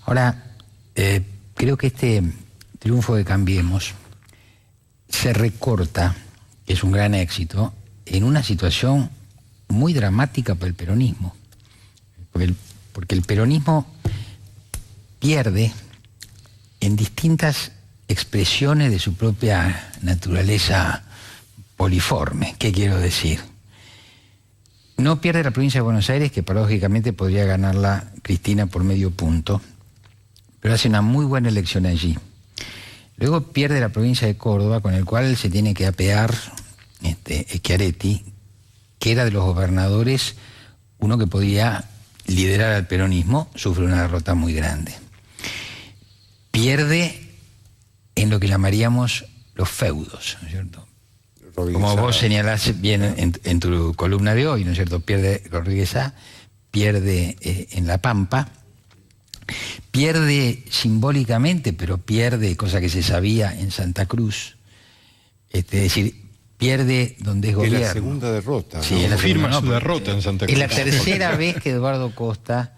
Ahora, creo que este triunfo de Cambiemos se recorta, es un gran éxito, en una situación muy dramática para el peronismo. Porque el peronismo pierde en distintas expresiones de su propia naturaleza poliforme. ¿Qué quiero decir? No pierde la provincia de Buenos Aires, que paradójicamente podría ganarla Cristina por medio punto, pero hace una muy buena elección allí. Luego pierde la provincia de Córdoba, con el cual se tiene que apear Schiaretti, que era de los gobernadores uno que podía liderar al peronismo, sufre una derrota muy grande. Pierde en lo que llamaríamos los feudos, ¿no es cierto? Como vos señalás bien en tu columna de hoy, ¿no es cierto? Pierde Rodríguez A, pierde en La Pampa, pierde simbólicamente, pero pierde, cosa que se sabía, en Santa Cruz. Es decir, pierde donde es gobierno. Es la segunda derrota. Sí, ¿no? Firma su derrota en Santa Cruz. Es la tercera vez que Eduardo Costa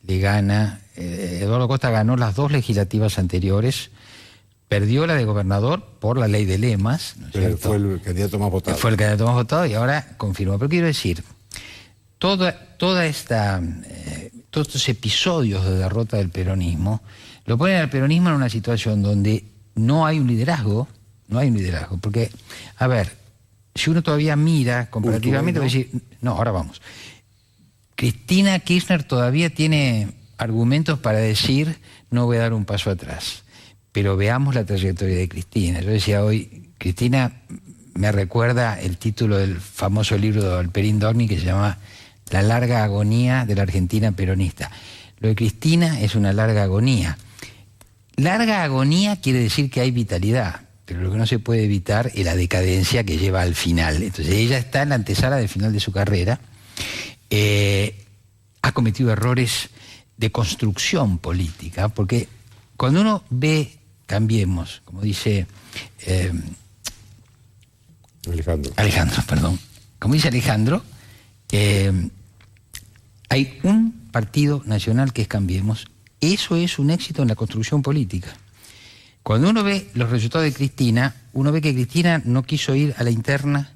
le gana. Eduardo Costa ganó las dos legislativas anteriores, perdió la de gobernador por la ley de lemas, ¿no es Pero cierto? fue el candidato más votado. Fue el candidato más votado y ahora confirmó. Pero quiero decir, todos estos episodios de derrota del peronismo lo ponen al peronismo en una situación donde no hay un liderazgo, porque, a ver, si uno todavía mira comparativamente, va a decir, no, ahora vamos. Cristina Kirchner todavía tiene argumentos para decir, no voy a dar un paso atrás. Pero veamos la trayectoria de Cristina. Yo decía hoy, Cristina me recuerda el título del famoso libro de Alperín Dorni que se llama La larga agonía de la Argentina peronista. Lo de Cristina es una larga agonía. Larga agonía quiere decir que hay vitalidad, pero lo que no se puede evitar es la decadencia que lleva al final. Entonces ella está en la antesala del final de su carrera, ha cometido errores de construcción política, porque cuando uno ve Cambiemos, como dice Alejandro, como dice Alejandro, hay un partido nacional que es Cambiemos. Eso es un éxito en la construcción política. Cuando uno ve los resultados de Cristina, uno ve que Cristina no quiso ir a la interna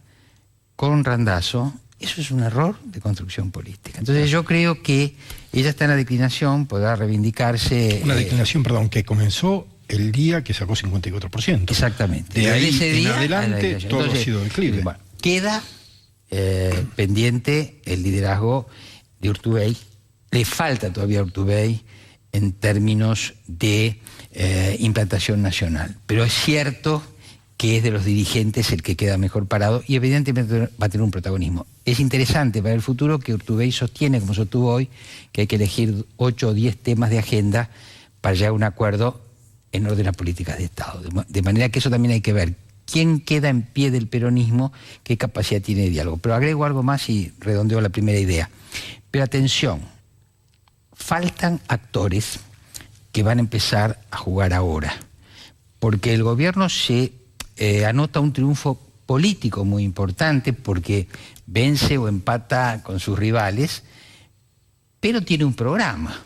con Randazzo. Eso es un error de construcción política. Entonces yo creo que ella está en la declinación, podrá reivindicarse. Una declinación, que comenzó el día que sacó 54%. Exactamente. De ahí ese día en adelante todo ha sido declive. Bueno, queda pendiente el liderazgo de Urtubey. Le falta todavía a Urtubey en términos de implantación nacional. Pero es cierto que es de los dirigentes el que queda mejor parado y evidentemente va a tener un protagonismo. Es interesante para el futuro que Urtubey sostiene, como sostuvo hoy, que hay que elegir 8 o 10 temas de agenda para llegar a un acuerdo en orden a políticas de Estado. De manera que eso también hay que ver. ¿Quién queda en pie del peronismo? ¿Qué capacidad tiene de diálogo? Pero agrego algo más y redondeo la primera idea. Pero atención, faltan actores que van a empezar a jugar ahora. Porque el gobierno se anota un triunfo político muy importante porque vence o empata con sus rivales, pero tiene un programa.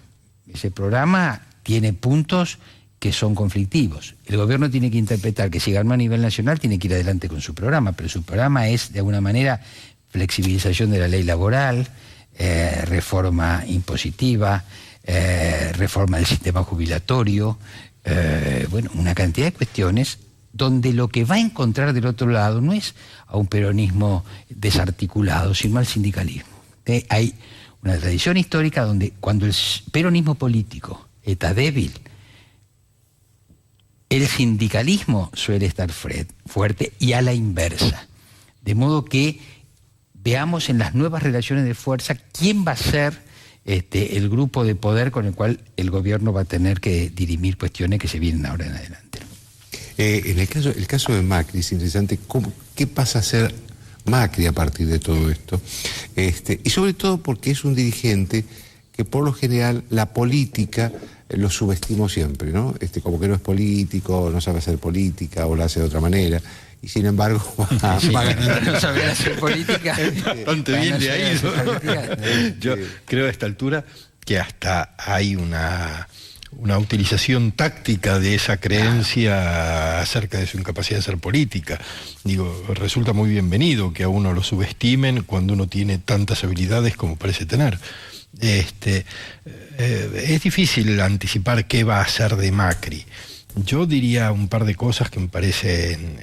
Ese programa tiene puntos que son conflictivos. El gobierno tiene que interpretar que si ganó a nivel nacional tiene que ir adelante con su programa, pero su programa es, de alguna manera, flexibilización de la ley laboral, reforma impositiva, reforma del sistema jubilatorio, una cantidad de cuestiones donde lo que va a encontrar del otro lado no es a un peronismo desarticulado, sino al sindicalismo. Hay una tradición histórica donde cuando el peronismo político está débil, el sindicalismo suele estar fuerte y a la inversa. De modo que veamos en las nuevas relaciones de fuerza quién va a ser el grupo de poder con el cual el gobierno va a tener que dirimir cuestiones que se vienen ahora en adelante. En el caso de Macri es interesante qué pasa a ser Macri a partir de todo esto. Y sobre todo porque es un dirigente que por lo general la política lo subestimo siempre, ¿no? Como que no es político, no sabe hacer política o la hace de otra manera. Y sin embargo va a ganar. No saber hacer política. Bastante bien le ha ido. Yo creo a esta altura que hasta hay una una utilización táctica de esa creencia acerca de su incapacidad de hacer política. Digo, resulta muy bienvenido que a uno lo subestimen cuando uno tiene tantas habilidades como parece tener. Es difícil anticipar qué va a hacer de Macri. Yo diría un par de cosas que me parecen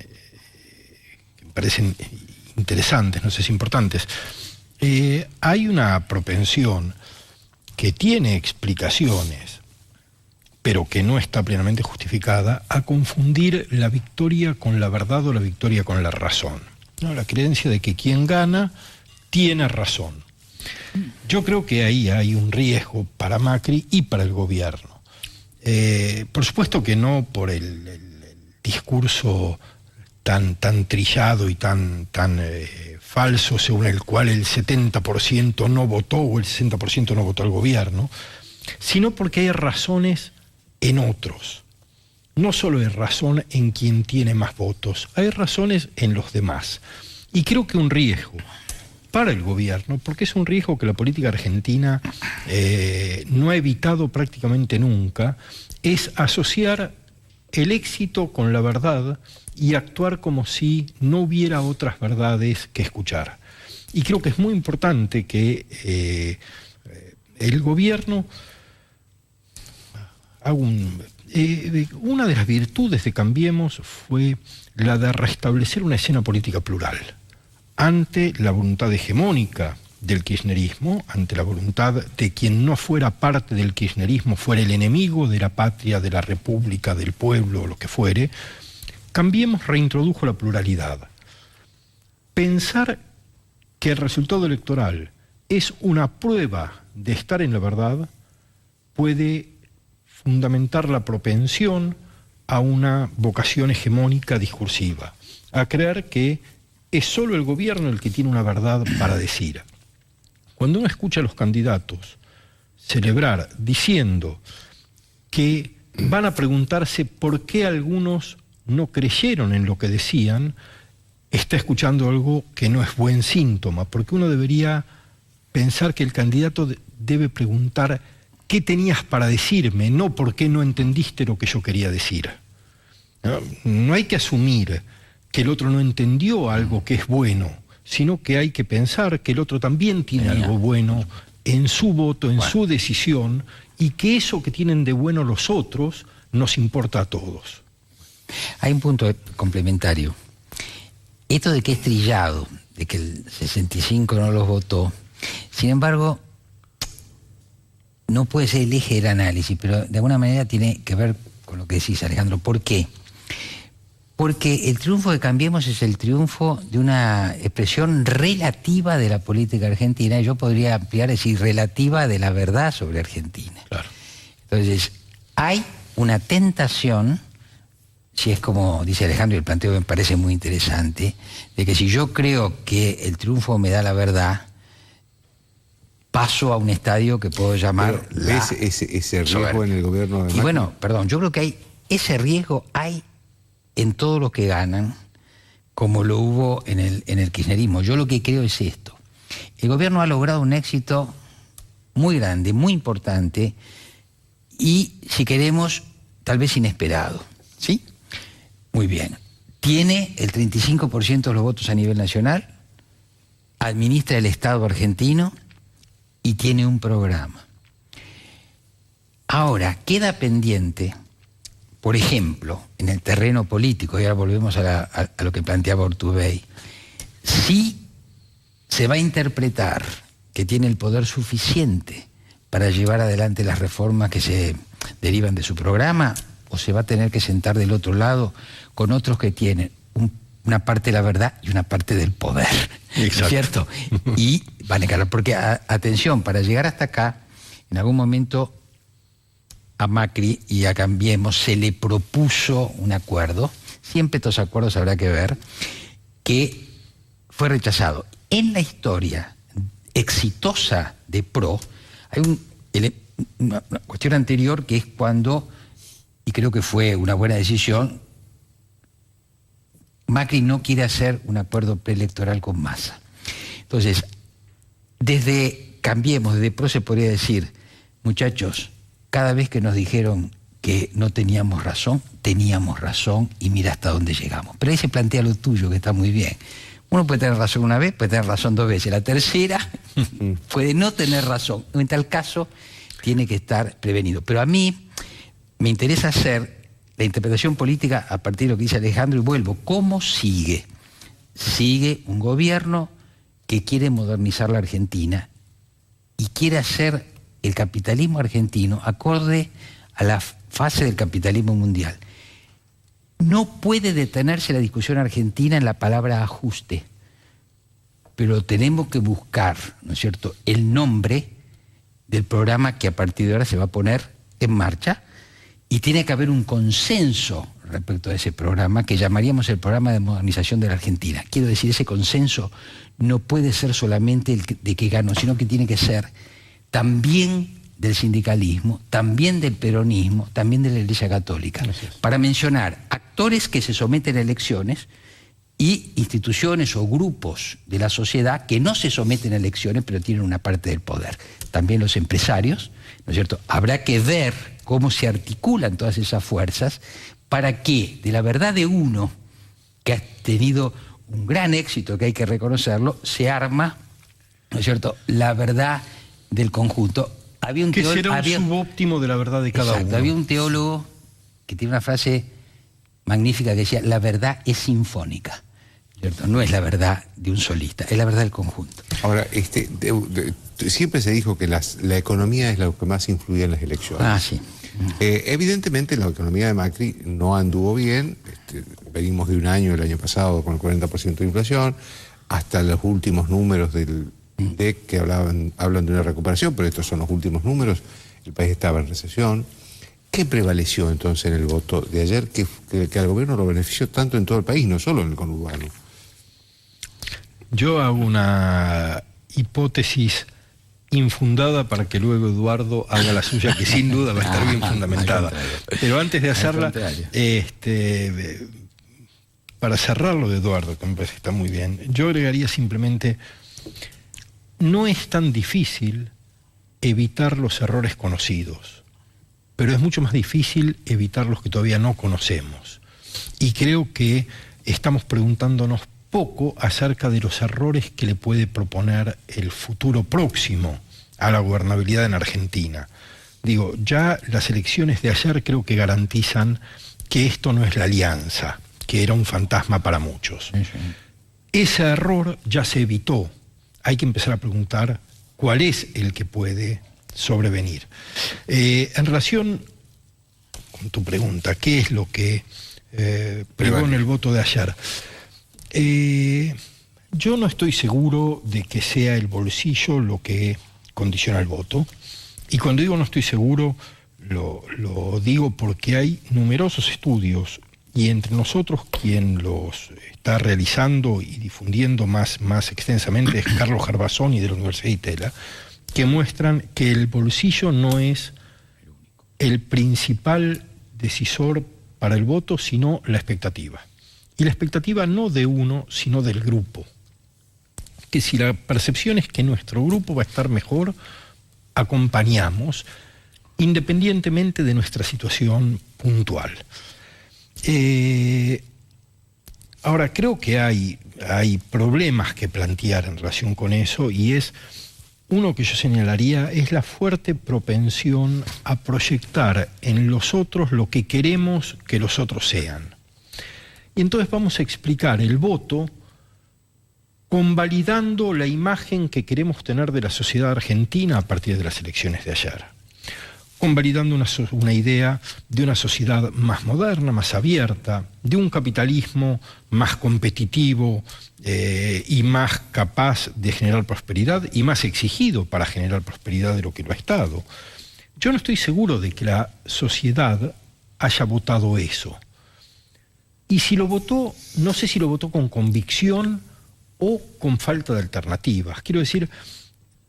interesantes, no sé si importantes. Hay una propensión que tiene explicaciones, pero que no está plenamente justificada, a confundir la victoria con la verdad o la victoria con la razón, ¿no? La creencia de que quien gana tiene razón. Yo creo que ahí hay un riesgo para Macri y para el gobierno. Por supuesto que no por el discurso tan trillado y tan falso, según el cual el 70% no votó o el 60% no votó al gobierno, sino porque hay razones en otros. No solo hay razón en quien tiene más votos, hay razones en los demás. Y creo que un riesgo para el gobierno, porque es un riesgo que la política argentina no ha evitado prácticamente nunca, es asociar el éxito con la verdad y actuar como si no hubiera otras verdades que escuchar. Y creo que es muy importante que el gobierno haga una de las virtudes de Cambiemos fue la de restablecer una escena política plural. Ante la voluntad hegemónica del kirchnerismo, ante la voluntad de quien no fuera parte del kirchnerismo, fuera el enemigo de la patria, de la república, del pueblo, o lo que fuere, Cambiemos reintrodujo la pluralidad. Pensar que el resultado electoral es una prueba de estar en la verdad puede fundamentar la propensión a una vocación hegemónica discursiva, a creer que es solo el gobierno el que tiene una verdad para decir. Cuando uno escucha a los candidatos celebrar diciendo que van a preguntarse por qué algunos no creyeron en lo que decían, está escuchando algo que no es buen síntoma, porque uno debería pensar que el candidato debe preguntar qué tenías para decirme, no por qué no entendiste lo que yo quería decir. No hay que asumir que el otro no entendió algo que es bueno, sino que hay que pensar que el otro también tiene algo bueno en su voto, en su decisión, y que eso que tienen de bueno los otros nos importa a todos. Hay un punto complementario. Esto de que es trillado, de que el 65 no los votó, sin embargo, no puede ser el eje del análisis, pero de alguna manera tiene que ver con lo que decís, Alejandro. ¿Por qué? Porque el triunfo de Cambiemos es el triunfo de una expresión relativa de la política argentina, y yo podría ampliar, decir, relativa de la verdad sobre Argentina. Claro. Entonces, hay una tentación, si es como dice Alejandro, y el planteo me parece muy interesante, de que si yo creo que el triunfo me da la verdad, paso a un estadio que puedo llamar... ¿Ves ese riesgo en el gobierno de Macri? Y bueno, perdón, yo creo que ese riesgo hay en todos los que ganan, como lo hubo en el kirchnerismo. Yo lo que creo es esto. El gobierno ha logrado un éxito muy grande, muy importante, y, si queremos, tal vez inesperado. ¿Sí? Muy bien. Tiene el 35% de los votos a nivel nacional, administra el Estado argentino y tiene un programa. Ahora, queda pendiente, por ejemplo, en el terreno político, y ahora volvemos a lo que planteaba Urtubey, si se va a interpretar que tiene el poder suficiente para llevar adelante las reformas que se derivan de su programa, o se va a tener que sentar del otro lado con otros que tienen una parte de la verdad y una parte del poder. Exacto. ¿Cierto? Y van a encarar, porque atención, para llegar hasta acá, en algún momento a Macri y a Cambiemos se le propuso un acuerdo, siempre estos acuerdos habrá que ver, que fue rechazado. En la historia exitosa de PRO, hay una cuestión anterior, que es cuando, y creo que fue una buena decisión, Macri no quiere hacer un acuerdo preelectoral con Massa. Entonces, desde Cambiemos, desde PRO se podría decir, muchachos, cada vez que nos dijeron que no teníamos razón y mira hasta dónde llegamos. Pero ahí se plantea lo tuyo, que está muy bien. Uno puede tener razón una vez, puede tener razón 2 veces. La tercera puede no tener razón. En tal caso, tiene que estar prevenido. Pero a mí me interesa hacer la interpretación política a partir de lo que dice Alejandro y vuelvo. ¿Cómo sigue? Sigue un gobierno que quiere modernizar la Argentina y quiere hacer el capitalismo argentino acorde a la fase del capitalismo mundial. No puede detenerse la discusión argentina en la palabra ajuste, pero tenemos que buscar, ¿no es cierto?, el nombre del programa que a partir de ahora se va a poner en marcha y tiene que haber un consenso respecto a ese programa que llamaríamos el programa de modernización de la Argentina. Quiero decir, ese consenso no puede ser solamente el de que ganó, sino que tiene que ser también del sindicalismo, también del peronismo, también de la Iglesia Católica, para mencionar actores que se someten a elecciones y instituciones o grupos de la sociedad que no se someten a elecciones pero tienen una parte del poder. También los empresarios, ¿no es cierto? Habrá que ver cómo se articulan todas esas fuerzas para que de la verdad de uno, que ha tenido un gran éxito, que hay que reconocerlo, se arma, ¿no es cierto?, la verdad del conjunto. Había un que será un subóptimo de la verdad de cada uno. Había un teólogo que tiene una frase magnífica que decía: la verdad es sinfónica, ¿cierto? No es la verdad de un solista, es la verdad del conjunto. Ahora, siempre se dijo que la economía es lo que más influye en las elecciones. Ah, sí. Evidentemente la economía de Macri no anduvo bien. Venimos de un año, el año pasado, con el 40% de inflación, hasta los últimos números del DEC que hablan de una recuperación, pero estos son los últimos números. El país estaba en recesión. ¿Qué prevaleció entonces en el voto de ayer que al gobierno lo benefició tanto en todo el país, no solo en el conurbano? Yo hago una hipótesis infundada para que luego Eduardo haga la suya, que sin duda va a estar bien fundamentada. Pero antes de hacerla, para cerrar lo de Eduardo, que me parece que está muy bien, yo agregaría simplemente: no es tan difícil evitar los errores conocidos, pero es mucho más difícil evitar los que todavía no conocemos. Y creo que estamos preguntándonos poco acerca de los errores que le puede proponer el futuro próximo a la gobernabilidad en Argentina. Digo, ya las elecciones de ayer creo que garantizan que esto no es la alianza, que era un fantasma para muchos. Ese error ya se evitó. Hay que empezar a preguntar cuál es el que puede sobrevenir. En relación con tu pregunta, ¿qué es lo que pegó en el voto de ayer? Yo no estoy seguro de que sea el bolsillo lo que condiciona el voto. Y cuando digo no estoy seguro, lo digo porque hay numerosos estudios, y entre nosotros quien los está realizando y difundiendo más extensamente es Carlos Gervasoni de la Universidad de Itela, que muestran que el bolsillo no es el principal decisor para el voto, sino la expectativa. Y la expectativa no de uno, sino del grupo. Que si la percepción es que nuestro grupo va a estar mejor, acompañamos, independientemente de nuestra situación puntual. Ahora, creo que hay problemas que plantear en relación con eso, y es, uno que yo señalaría, es la fuerte propensión a proyectar en los otros lo que queremos que los otros sean. Y entonces vamos a explicar el voto convalidando la imagen que queremos tener de la sociedad argentina a partir de las elecciones de ayer. Convalidando una idea de una sociedad más moderna, más abierta, de un capitalismo más competitivo y más capaz de generar prosperidad y más exigido para generar prosperidad de lo que lo ha estado. Yo no estoy seguro de que la sociedad haya votado eso. Y si lo votó, no sé si lo votó con convicción o con falta de alternativas. Quiero decir,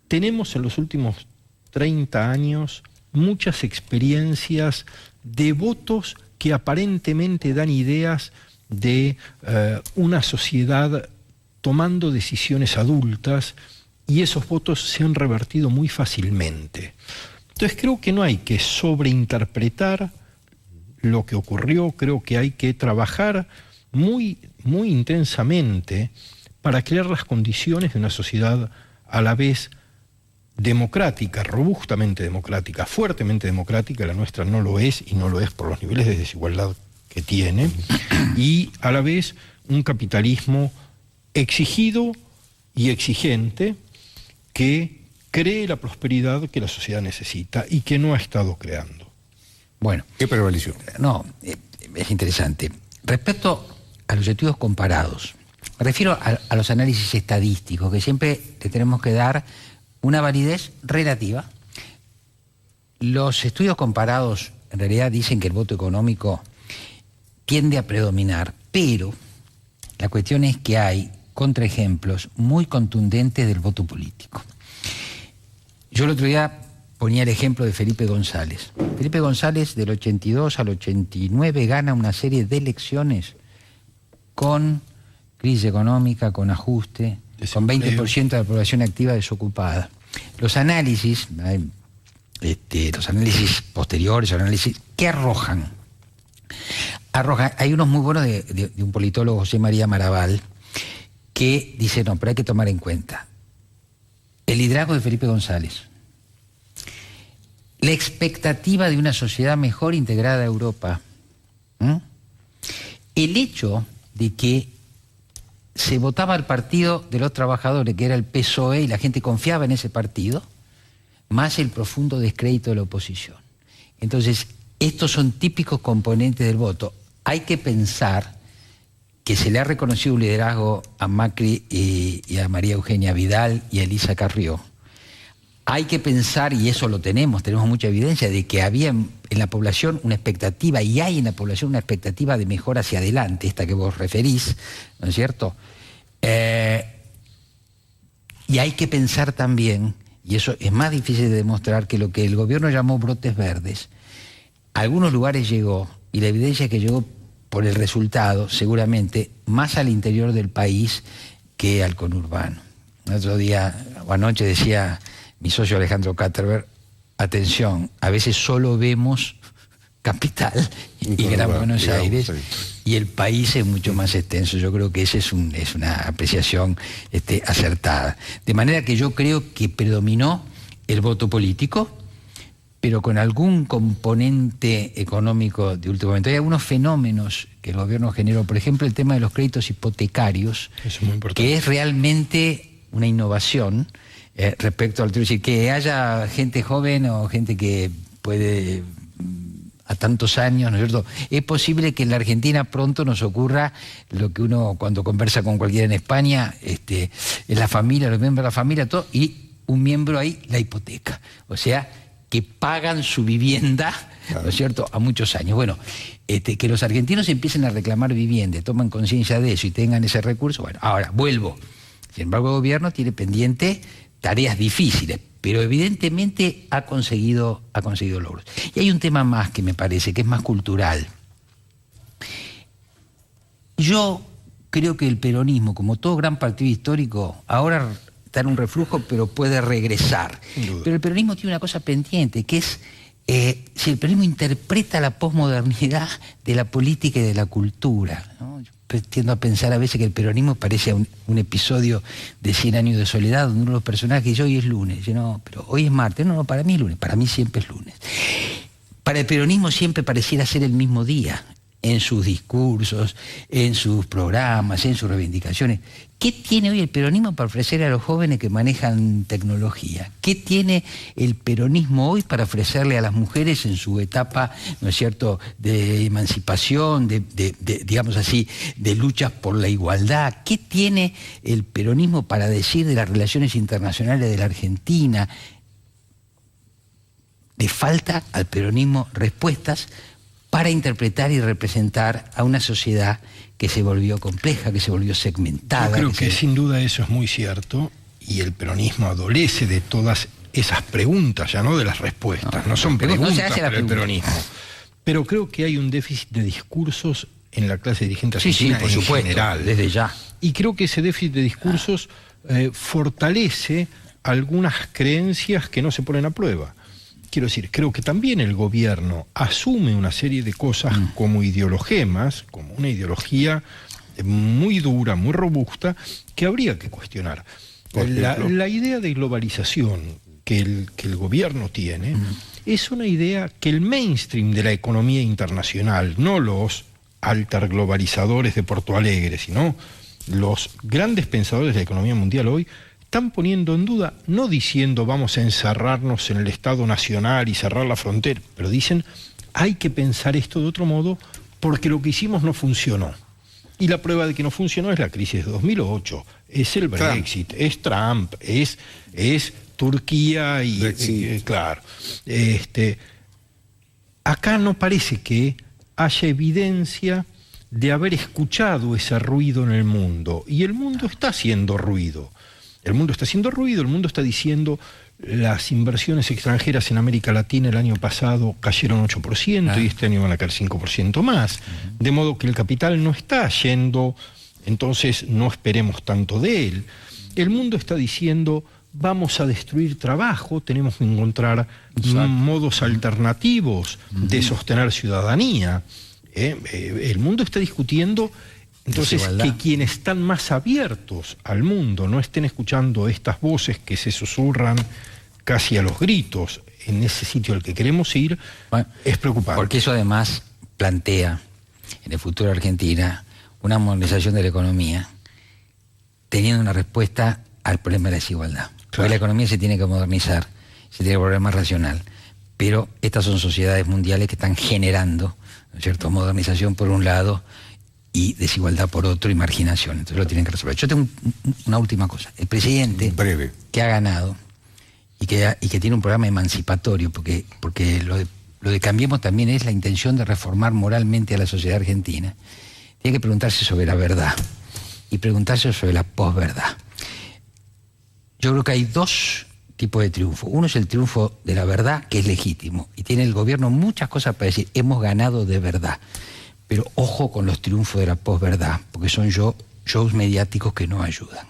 tenemos en los últimos 30 años muchas experiencias de votos que aparentemente dan ideas de una sociedad tomando decisiones adultas, y esos votos se han revertido muy fácilmente. Entonces creo que no hay que sobreinterpretar lo que ocurrió, creo que hay que trabajar muy, muy intensamente para crear las condiciones de una sociedad a la vez democrática, robustamente democrática, fuertemente democrática. La nuestra no lo es, y no lo es por los niveles de desigualdad que tiene, y a la vez un capitalismo exigido y exigente que cree la prosperidad que la sociedad necesita y que no ha estado creando. Bueno. ¿Qué prevaleció? No, es interesante. Respecto a los estudios comparados, me refiero a los análisis estadísticos, que siempre le tenemos que dar una validez relativa. Los estudios comparados en realidad dicen que el voto económico tiende a predominar, pero la cuestión es que hay contraejemplos muy contundentes del voto político. Yo el otro día ponía el ejemplo de Felipe González. Felipe González del 82 al 89 gana una serie de elecciones con crisis económica, con ajuste, con 20% de la población activa desocupada. Los análisis posteriores, ¿qué arrojan? Hay unos muy buenos de un politólogo, José María Maraval, que dice, no, pero hay que tomar en cuenta el liderazgo de Felipe González, la expectativa de una sociedad mejor integrada a Europa, el hecho de que se votaba al partido de los trabajadores, que era el PSOE, y la gente confiaba en ese partido, más el profundo descrédito de la oposición. Entonces, estos son típicos componentes del voto. Hay que pensar que se le ha reconocido un liderazgo a Macri y a María Eugenia Vidal y a Elisa Carrió. Hay que pensar, y eso lo tenemos mucha evidencia, de que había en la población una expectativa, y hay en la población una expectativa de mejora hacia adelante, esta que vos referís, ¿no es cierto? Y hay que pensar también, y eso es más difícil de demostrar, que lo que el gobierno llamó brotes verdes, a algunos lugares llegó, y la evidencia es que llegó por el resultado, seguramente, más al interior del país que al conurbano. El otro día, o anoche, decía mi socio Alejandro Katterberg, atención, a veces solo vemos capital y Gran Buenos Aires, y el país es mucho más extenso. Yo creo que esa es una apreciación acertada. De manera que yo creo que predominó el voto político, pero con algún componente económico de último momento. Hay algunos fenómenos que el gobierno generó, por ejemplo, el tema de los créditos hipotecarios, eso es muy importante, que es realmente una innovación respecto al decir que haya gente joven o gente que puede a tantos años, ¿no es cierto? Es posible que en la Argentina pronto nos ocurra lo que uno cuando conversa con cualquiera en España, es la familia, los miembros de la familia, todo, y un miembro ahí la hipoteca. O sea, que pagan su vivienda, claro, ¿no es cierto?, a muchos años. Bueno, que los argentinos empiecen a reclamar vivienda, toman conciencia de eso y tengan ese recurso. Bueno, ahora, vuelvo. Sin embargo, el gobierno tiene pendiente tareas difíciles, pero evidentemente ha conseguido logros. Y hay un tema más que me parece, que es más cultural. Yo creo que el peronismo, como todo gran partido histórico, ahora está en un reflujo, pero puede regresar. Pero el peronismo tiene una cosa pendiente, que es si el peronismo interpreta la posmodernidad de la política y de la cultura, ¿no? Yo tiendo a pensar a veces que el peronismo parece un episodio de 100 años de soledad, donde uno de los personajes dice, hoy es lunes. Dice, no, pero hoy es martes. No, para mí es lunes, para mí siempre es lunes. Para el peronismo siempre pareciera ser el mismo día, en sus discursos, en sus programas, en sus reivindicaciones. ¿Qué tiene hoy el peronismo para ofrecer a los jóvenes que manejan tecnología? ¿Qué tiene el peronismo hoy para ofrecerle a las mujeres en su etapa, ¿no es cierto?, de emancipación, digamos así, de luchas por la igualdad? ¿Qué tiene el peronismo para decir de las relaciones internacionales de la Argentina? Le falta al peronismo respuestas para interpretar y representar a una sociedad que se volvió compleja, que se volvió segmentada. Yo creo que sin duda eso es muy cierto, y el peronismo adolece de todas esas preguntas, ya no de las respuestas, no son preguntas para el peronismo. Pero creo que hay un déficit de discursos en la clase dirigente argentina, por supuesto, general. Desde ya. Y creo que ese déficit de discursos fortalece algunas creencias que no se ponen a prueba. quiero decir, creo que también el gobierno asume una serie de cosas como ideologemas, como una ideología muy dura, muy robusta, que habría que cuestionar. La idea de globalización que el gobierno tiene es una idea que el mainstream de la economía internacional, no los alterglobalizadores de Porto Alegre, sino los grandes pensadores de la economía mundial hoy, están poniendo en duda, no diciendo vamos a encerrarnos en el Estado Nacional y cerrar la frontera, pero dicen hay que pensar esto de otro modo porque lo que hicimos no funcionó. Y la prueba de que no funcionó es la crisis de 2008, es el Brexit, es Trump, es Turquía y claro. Acá no parece que haya evidencia de haber escuchado ese ruido en el mundo. Y el mundo está haciendo ruido. El mundo está diciendo las inversiones extranjeras en América Latina el año pasado cayeron 8% y este año van a caer 5% más. De modo que el capital no está yendo, entonces no esperemos tanto de él. El mundo está diciendo vamos a destruir trabajo, tenemos que encontrar modos alternativos de sostener ciudadanía. El mundo está discutiendo, entonces, que quienes están más abiertos al mundo no estén escuchando estas voces que se susurran casi a los gritos en ese sitio al que queremos ir, es preocupante. Porque eso además plantea en el futuro de Argentina una modernización de la economía teniendo una respuesta al problema de la desigualdad. Porque la economía se tiene que modernizar, se tiene que volver más racional, pero estas son sociedades mundiales que están generando, ¿no es cierto?, modernización por un lado y desigualdad por otro y marginación. Entonces lo tienen que resolver. Yo tengo una última cosa. El presidente que ha ganado y que tiene un programa emancipatorio, porque lo de Cambiemos también es la intención de reformar moralmente a la sociedad argentina, tiene que preguntarse sobre la verdad y preguntarse sobre la posverdad. Yo creo que hay dos tipos de triunfo. Uno es el triunfo de la verdad, que es legítimo, y tiene el gobierno muchas cosas para decir, hemos ganado de verdad. Pero ojo con los triunfos de la posverdad, porque son shows mediáticos que no ayudan.